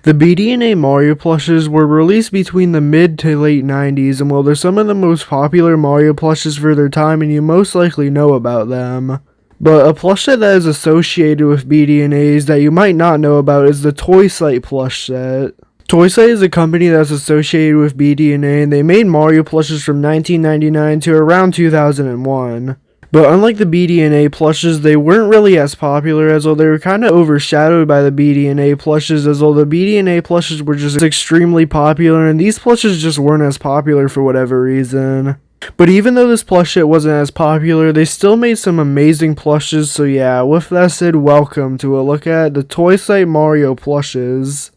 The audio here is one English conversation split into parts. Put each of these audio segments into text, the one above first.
The bd&a Mario plushes were released between the mid to late 90s, and while they're some of the most popular Mario plushes for their time, and you most likely know about them. But a plush set that is associated with bd&as that you might not know about is the Toysite plush set. Toysite is a company that's associated with bd&a, and they made Mario plushes from 1999 to around 2001. But unlike the bd&a plushes, they weren't really as popular, as though they were kind of overshadowed by the bd&a plushes, as though the bd&a plushes were just extremely popular, and these plushes just weren't as popular for whatever reason. But even though this plush set wasn't as popular, they still made some amazing plushes, so yeah, with that said, welcome to a look at the Toysite Mario plushes.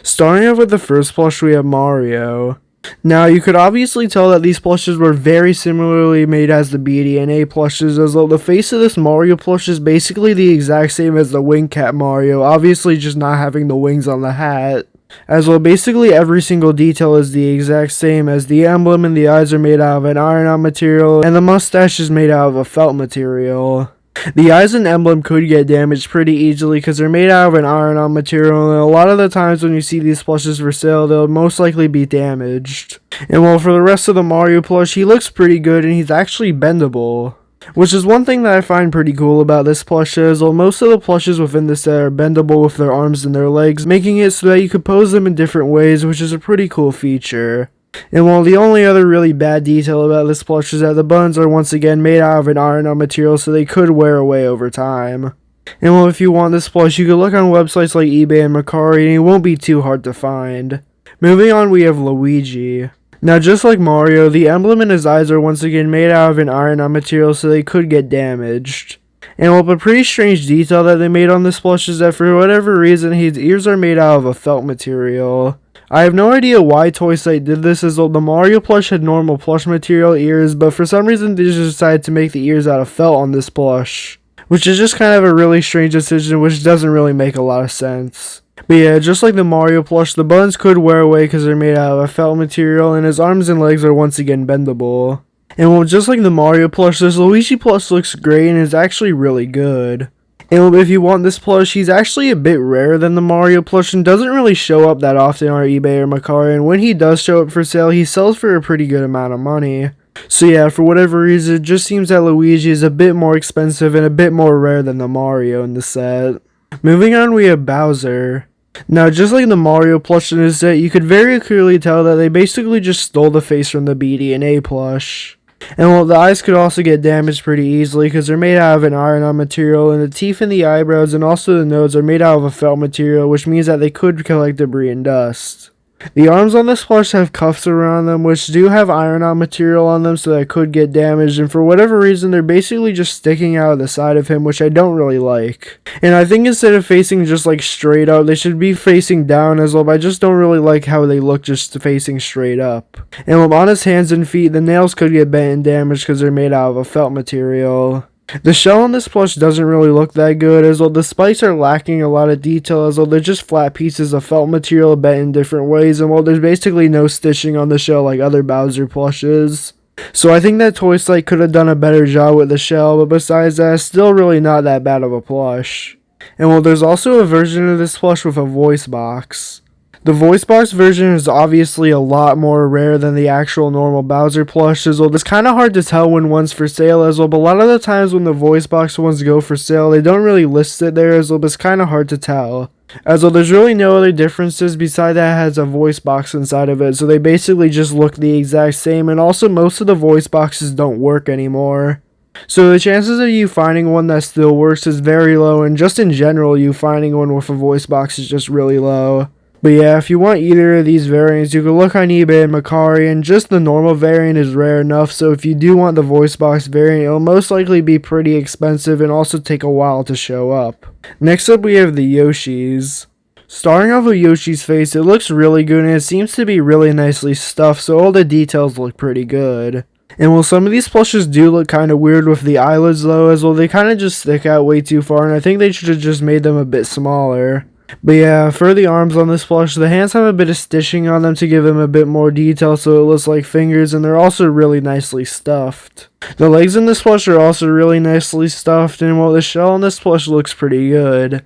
Starting off with the first plush, we have Mario. Now, you could obviously tell that these plushes were very similarly made as the bd&a plushes, as though the face of this Mario plush is basically the exact same as the wing cap Mario, obviously just not having the wings on the hat. As well, basically every single detail is the exact same, as the emblem and the eyes are made out of an iron-on material, and the mustache is made out of a felt material. The eyes and emblem could get damaged pretty easily because they're made out of an iron-on material, and a lot of the times when you see these plushes for sale, they'll most likely be damaged. And well, for the rest of the Mario plush, he looks pretty good and he's actually bendable. Which is one thing that I find pretty cool about this plush, is while most of the plushes within this set are bendable with their arms and their legs, making it so that you could pose them in different ways, which is a pretty cool feature. And while the only other really bad detail about this plush is that the buttons are once again made out of an iron-on material, so they could wear away over time. And well, if you want this plush, you can look on websites like eBay and Mercari, and it won't be too hard to find. Moving on, we have Luigi. Now, just like Mario, the emblem and his eyes are once again made out of an iron-on material, so they could get damaged. And well, a pretty strange detail that they made on this plush is that for whatever reason, his ears are made out of a felt material. I have no idea why Toysite did this, as though the Mario plush had normal plush material ears, but for some reason they just decided to make the ears out of felt on this plush. Which is just kind of a really strange decision, which doesn't really make a lot of sense. But yeah, just like the Mario plush, the buttons could wear away because they're made out of a felt material, and his arms and legs are once again bendable. And well, just like the Mario plush, this Luigi plush looks great and is actually really good. And if you want this plush, he's actually a bit rarer than the Mario plush and doesn't really show up that often on eBay or Mercari, and when he does show up for sale, he sells for a pretty good amount of money. So yeah, for whatever reason, it just seems that Luigi is a bit more expensive and a bit more rare than the Mario in the set. Moving on, we have Bowser. Now, just like the Mario plush in this set, you could very clearly tell that they basically just stole the face from the bd&a plush. And well, the eyes could also get damaged pretty easily because they're made out of an iron-on material, and the teeth and the eyebrows and also the nose are made out of a felt material, which means that they could collect debris and dust. The arms on this plush have cuffs around them, which do have iron-on material on them, so that could get damaged, and for whatever reason, they're basically just sticking out of the side of him, which I don't really like. And I think instead of facing just like straight up, they should be facing down as well, but I just don't really like how they look just facing straight up. And on his hands and feet, the nails could get bent and damaged because they're made out of a felt material. The shell on this plush doesn't really look that good, as though the spikes are lacking a lot of detail, as though they're just flat pieces of felt material bent in different ways, and while there's basically no stitching on the shell like other Bowser plushes. So I think that Toysite could have done a better job with the shell, but besides that, it's still really not that bad of a plush. And well, there's also a version of this plush with a voice box. The voice box version is obviously a lot more rare than the actual normal Bowser plush, as well. It's kind of hard to tell when one's for sale as well, but a lot of the times when the voice box ones go for sale, they don't really list it there as well, but it's kind of hard to tell. As well, there's really no other differences beside that it has a voice box inside of it, so they basically just look the exact same, and also most of the voice boxes don't work anymore. So the chances of you finding one that still works is very low, and just in general, you finding one with a voice box is just really low. But yeah, if you want either of these variants, you can look on eBay and Mercari, and just the normal variant is rare enough, so if you do want the voice box variant, it'll most likely be pretty expensive and also take a while to show up. Next up, we have the Yoshis. Starting off with Yoshi's face, it looks really good and it seems to be really nicely stuffed, so all the details look pretty good. And while some of these plushes do look kind of weird with the eyelids though, as well, they kind of just stick out way too far, and I think they should have just made them a bit smaller. But yeah, for the arms on this plush, the hands have a bit of stitching on them to give them a bit more detail so it looks like fingers, and they're also really nicely stuffed. The legs in this plush are also really nicely stuffed, and while the shell on this plush looks pretty good.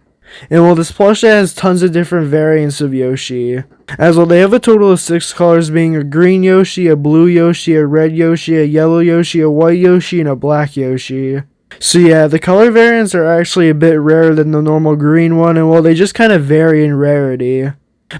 And well, this plushie has tons of different variants of Yoshi. As well, they have a total of 6 colors, being a green Yoshi, a blue Yoshi, a red Yoshi, a yellow Yoshi, a white Yoshi, and a black Yoshi. So yeah, the color variants are actually a bit rarer than the normal green one, and well, they just kind of vary in rarity.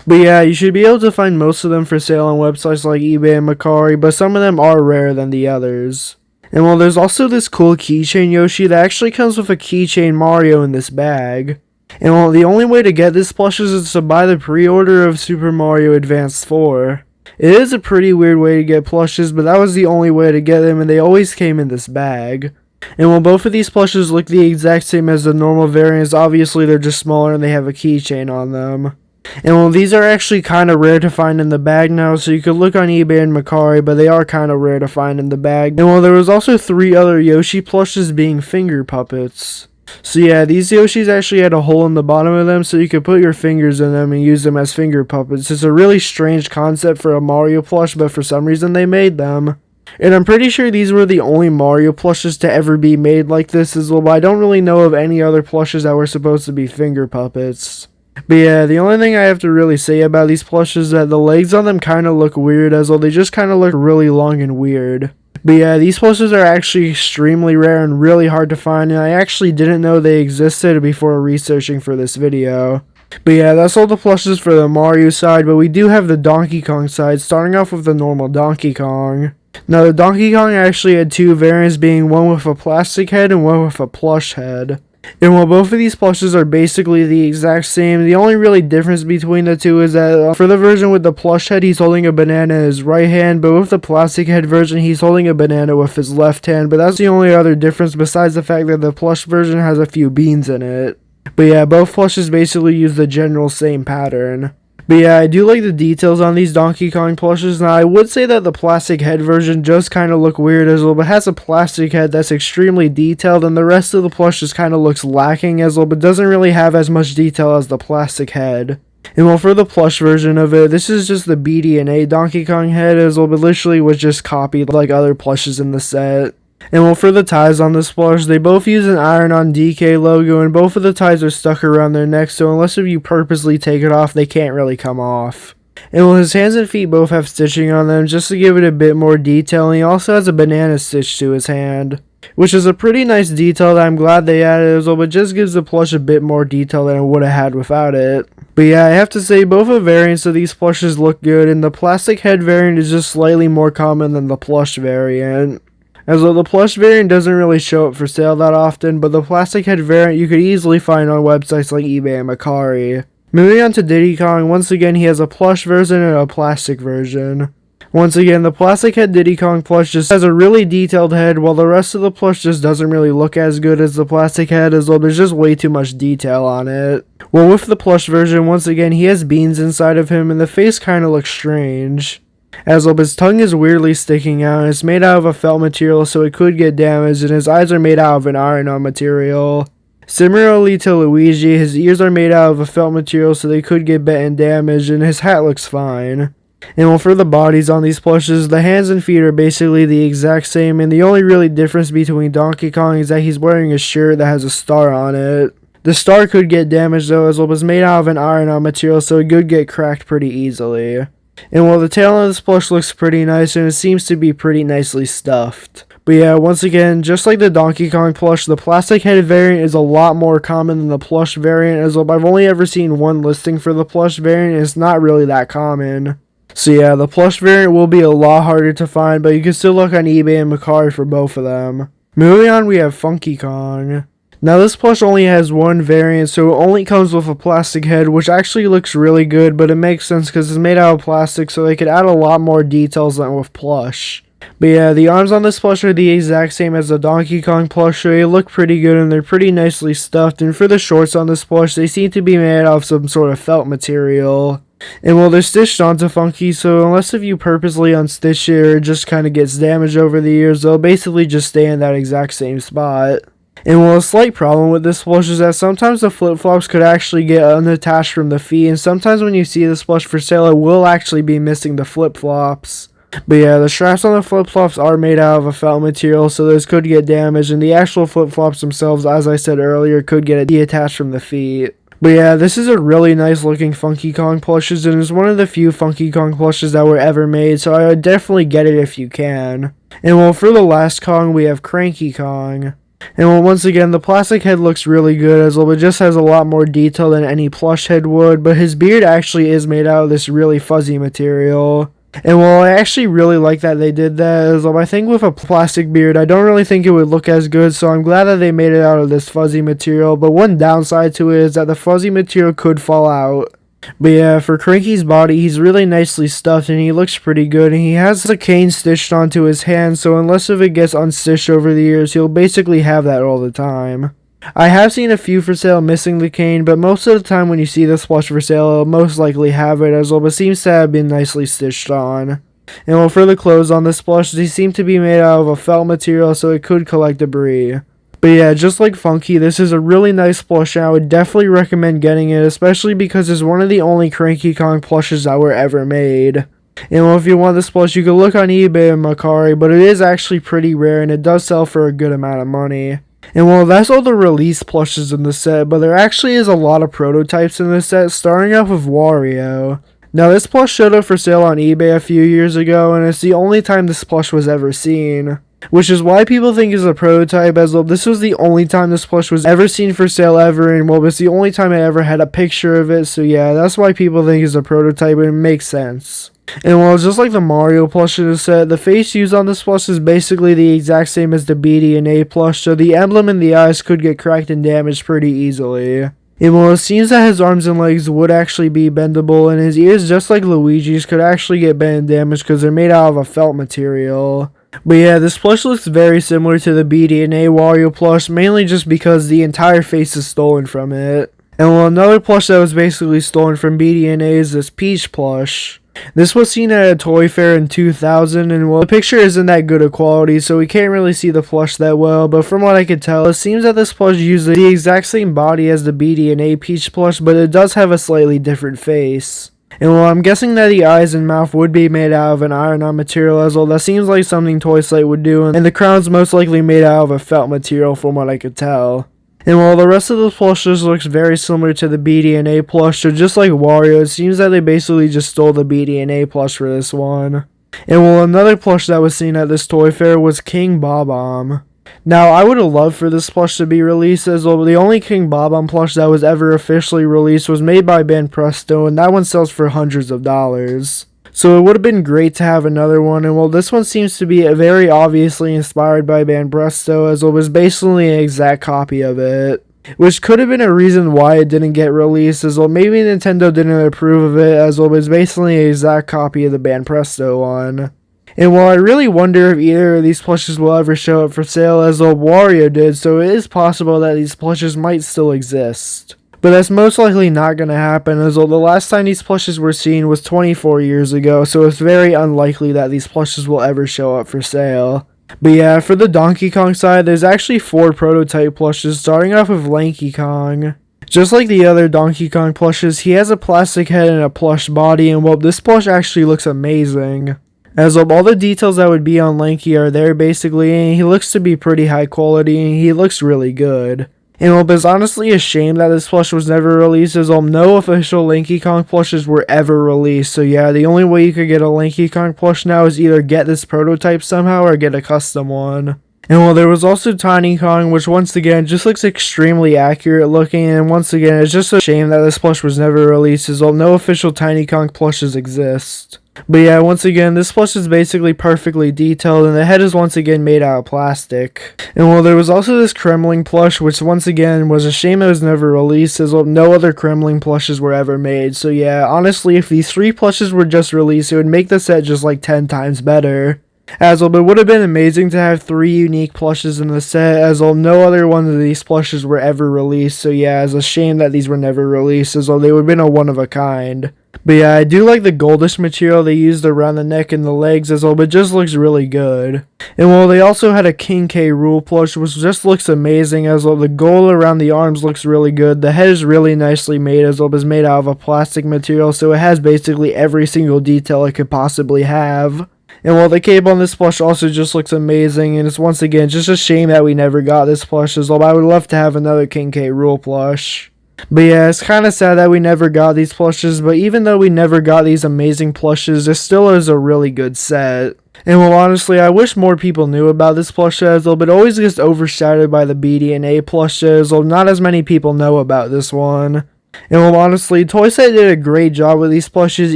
But yeah, you should be able to find most of them for sale on websites like eBay and Mercari, but some of them are rarer than the others. And well, there's also this cool keychain Yoshi that actually comes with a keychain Mario in this bag. And well, the only way to get this plushes is to buy the pre-order of Super Mario Advance 4. It is a pretty weird way to get plushes, but that was the only way to get them, and they always came in this bag. And while both of these plushes look the exact same as the normal variants, obviously they're just smaller and they have a keychain on them. And well, these are actually kind of rare to find in the bag now, so you could look on eBay and Mercari, but they are kind of rare to find in the bag. And well, there was also 3 other Yoshi plushes being finger puppets. So yeah, these Yoshis actually had a hole in the bottom of them so you could put your fingers in them and use them as finger puppets. It's a really strange concept for a Mario plush, but for some reason they made them. And I'm pretty sure these were the only Mario plushes to ever be made like this as well, but I don't really know of any other plushes that were supposed to be finger puppets. But yeah, the only thing I have to really say about these plushes is that the legs on them kind of look weird as well. They just kind of look really long and weird. But yeah, these plushes are actually extremely rare and really hard to find, and I actually didn't know they existed before researching for this video. But yeah, that's all the plushes for the Mario side, but we do have the Donkey Kong side, starting off with the normal Donkey Kong. Now, the Donkey Kong actually had 2 variants, being one with a plastic head and one with a plush head. And while both of these plushes are basically the exact same, the only really difference between the two is that for the version with the plush head, he's holding a banana in his right hand, but with the plastic head version, he's holding a banana with his left hand. But that's the only other difference besides the fact that the plush version has a few beans in it. But yeah, both plushes basically use the general same pattern. But yeah, I do like the details on these Donkey Kong plushes. Now, I would say that the plastic head version does kind of look weird as well, but has a plastic head that's extremely detailed, and the rest of the plush just kind of looks lacking as well, but doesn't really have as much detail as the plastic head. And well, for the plush version of it, this is just the bd&a Donkey Kong head as well, but literally was just copied like other plushes in the set. And well, for the ties on this plush, they both use an iron-on DK logo, and both of the ties are stuck around their neck, so unless if you purposely take it off, they can't really come off. And well, his hands and feet both have stitching on them, just to give it a bit more detail, and he also has a banana stitch to his hand, which is a pretty nice detail that I'm glad they added as well, but just gives the plush a bit more detail than it would have had without it. But yeah, I have to say both the variants of these plushes look good, and the plastic head variant is just slightly more common than the plush variant. As though the plush variant doesn't really show up for sale that often, but the plastic head variant you could easily find on websites like eBay and Mercari. Moving on to Diddy Kong, once again he has a plush version and a plastic version. Once again, the plastic head Diddy Kong plush just has a really detailed head, while the rest of the plush just doesn't really look as good as the plastic head, as though there's just way too much detail on it. Well, with the plush version, once again he has beans inside of him, and the face kinda looks strange. As well, his tongue is weirdly sticking out, and it's made out of a felt material, so it could get damaged, and his eyes are made out of an iron-on material. Similarly to Luigi, his ears are made out of a felt material, so they could get bent and damaged, and his hat looks fine. And well, for the bodies on these plushes, the hands and feet are basically the exact same, and the only really difference between Donkey Kong is that he's wearing a shirt that has a star on it. The star could get damaged though, as well, it was made out of an iron-on material, so it could get cracked pretty easily. And while the tail of this plush looks pretty nice, and it seems to be pretty nicely stuffed. But yeah, once again, just like the Donkey Kong plush, the plastic head variant is a lot more common than the plush variant, as well. I've only ever seen one listing for the plush variant, and it's not really that common. So yeah, the plush variant will be a lot harder to find, but you can still look on eBay and Mercari for both of them. Moving on, we have Funky Kong. Now this plush only has one variant, so it only comes with a plastic head, which actually looks really good, but it makes sense because it's made out of plastic, so they could add a lot more details than with plush. But yeah, the arms on this plush are the exact same as the Donkey Kong plush, so they look pretty good and they're pretty nicely stuffed, and for the shorts on this plush, they seem to be made out of some sort of felt material. And well, they're stitched onto Funky, so unless if you purposely unstitch it or it just kind of gets damaged over the years, they'll basically just stay in that exact same spot. And well, a slight problem with this plush is that sometimes the flip-flops could actually get unattached from the feet, and sometimes when you see this plush for sale, it will actually be missing the flip-flops. But yeah, the straps on the flip-flops are made out of a felt material, so those could get damaged, and the actual flip-flops themselves, as I said earlier, could get detached from the feet. But yeah, this is a really nice looking Funky Kong plushes, and it's one of the few Funky Kong plushes that were ever made, so I would definitely get it if you can. And well, for the last Kong, we have Cranky Kong. And well, once again, the plastic head looks really good, as well, it just has a lot more detail than any plush head would, but his beard actually is made out of this really fuzzy material. And well, I actually really like that they did that, as I think with a plastic beard, I don't really think it would look as good, so I'm glad that they made it out of this fuzzy material, but one downside to it is that the fuzzy material could fall out. But yeah, for Cranky's body, he's really nicely stuffed and he looks pretty good, and he has a cane stitched onto his hand, so unless if it gets unstitched over the years, he'll basically have that all the time. I have seen a few for sale missing the cane, but most of the time when you see this plush for sale, it'll most likely have it as well, but seems to have been nicely stitched on. And well, for the clothes on this plush, these seem to be made out of a felt material, so it could collect debris. But yeah, just like Funky, this is a really nice plush, and I would definitely recommend getting it, especially because it's one of the only Cranky Kong plushes that were ever made. And well, if you want this plush, you can look on eBay and Mercari, but it is actually pretty rare, and it does sell for a good amount of money. And well, that's all the release plushes in the set, but there actually is a lot of prototypes in this set, starting off with Wario. Now, this plush showed up for sale on eBay a few years ago, and it's the only time this plush was ever seen. Which is why people think it's a prototype, as well, this was the only time this plush was ever seen for sale ever, and well, it's the only time I ever had a picture of it, so yeah, that's why people think it's a prototype, and it makes sense. And well, just like the Mario plush in the set, the face used on this plush is basically the exact same as the bd&a plush, so the emblem in the eyes could get cracked and damaged pretty easily. And well, it seems that his arms and legs would actually be bendable, and his ears, just like Luigi's, could actually get bent and damaged because they're made out of a felt material. But yeah, this plush looks very similar to the bd&a Wario plush, mainly just because the entire face is stolen from it. And well, another plush that was basically stolen from bd&a is this Peach plush. This was seen at a toy fair in 2000, and well, the picture isn't that good of quality, so we can't really see the plush that well, but from what I could tell, it seems that this plush uses the exact same body as the bd&a Peach plush, but it does have a slightly different face. And well, I'm guessing that the eyes and mouth would be made out of an iron-on material as well. That seems like something Toysite would do, and the crown's most likely made out of a felt material from what I could tell. And while the rest of the plushes looks very similar to the bd&a plush, so just like Wario, it seems that they basically just stole the bd&a plush for this one. And well, another plush that was seen at this toy fair was King Bob-omb. Now, I would have loved for this plush to be released, as well, the only King Bob-omb plush that was ever officially released was made by Banpresto, and that one sells for hundreds of dollars. So it would have been great to have another one, and well, this one seems to be very obviously inspired by Banpresto, as it was basically an exact copy of it. Which could have been a reason why it didn't get released, as well maybe Nintendo didn't approve of it, as well it was basically an exact copy of the Banpresto one. And while I really wonder if either of these plushes will ever show up for sale, as well Wario did, so it is possible that these plushes might still exist. But that's most likely not going to happen, as well the last time these plushes were seen was 24 years ago, so it's very unlikely that these plushes will ever show up for sale. But yeah, for the Donkey Kong side, there's actually 4 prototype plushes, starting off with Lanky Kong. Just like the other Donkey Kong plushes, he has a plastic head and a plush body, and well, this plush actually looks amazing. As of all the details that would be on Lanky are there basically, and he looks to be pretty high quality, and he looks really good. And well, it's honestly a shame that this plush was never released, as no official Lanky Kong plushes were ever released, so yeah, the only way you could get a Lanky Kong plush now is either get this prototype somehow or get a custom one. And well, there was also Tiny Kong, which once again just looks extremely accurate looking, and once again, it's just a shame that this plush was never released, as no official Tiny Kong plushes exist. But yeah, once again, this plush is basically perfectly detailed, and the head is once again made out of plastic. And well, there was also this Kremling plush, which once again was a shame it was never released, as no other Kremling plushes were ever made. So yeah, honestly, if these 3 plushes were just released, it would make the set just like 10 times better. As well, it would have been amazing to have 3 unique plushes in the set, as well no other ones of these plushes were ever released, so yeah, it's a shame that these were never released, as well they would have been a one of a kind. But yeah, I do like the goldish material they used around the neck and the legs as well, but it just looks really good. And well, they also had a King K. Rool plush, which just looks amazing as well. The gold around the arms looks really good. The head is really nicely made as well, but it's made out of a plastic material, so it has basically every single detail it could possibly have. And while the cape on this plush also just looks amazing, and it's once again just a shame that we never got this plush as well. I would love to have another King K. Rool plush. But yeah, it's kind of sad that we never got these plushes, but even though we never got these amazing plushes, this still is a really good set. And well, honestly, I wish more people knew about this plush as well, but it always gets overshadowed by the bd&a plushes. Well, not as many people know about this one. And well, honestly, Toysite did a great job with these plushes.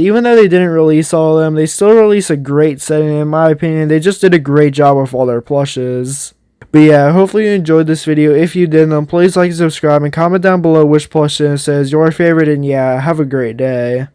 Even though they didn't release all of them, they still released a great set, and in my opinion, they just did a great job with all their plushes. But yeah, hopefully you enjoyed this video. If you did, then please like and subscribe and comment down below which plush it says your favorite, and yeah, have a great day.